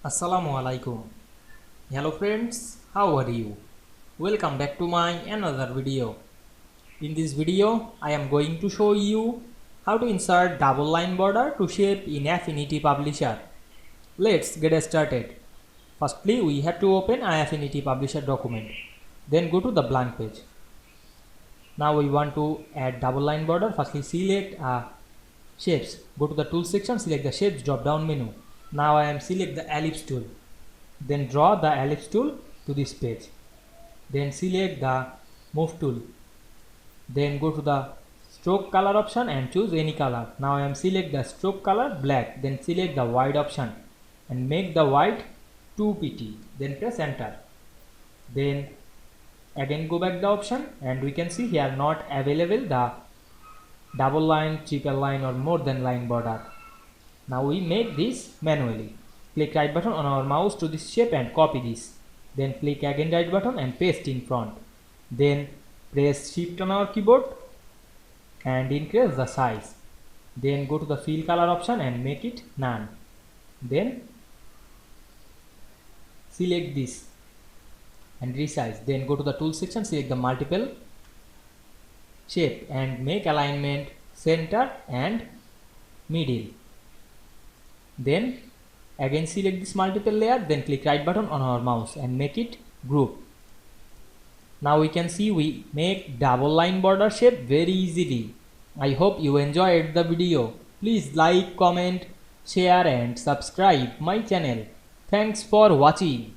Assalamu Walaikum. Hello friends, how are you? Welcome back to my another video. In this video, I am going to show you how to insert double line border to shape in Affinity Publisher. Let's get started. Firstly, we have to open our Affinity Publisher document. Then go to the blank page. Now we want to add double line border. Firstly, select shapes. Go to the tool section, select the shapes drop down menu. Now I am select the ellipse tool. Then draw the ellipse tool to this page. Then select the move tool. Then go to the stroke color option and choose any color. Now I am select the stroke color black. Then select the white option and make the white 2 pt. Then press enter. Then again go back the option and we can see here not available the double line, triple line or more than line border. Now we make this manually. Click right button on our mouse to this shape and copy this. Then click again right button and paste in front. Then press shift on our keyboard and increase the size. Then go to the fill color option and make it none. Then select this and resize. Then go to the tool section, select the multiple shape and make alignment center and middle. Then again select this multiple layer, then click right button on our mouse and make it group. Now we can see we make double line border shape very easily. I hope you enjoyed the video. Please like, comment, share and subscribe my channel. Thanks for watching.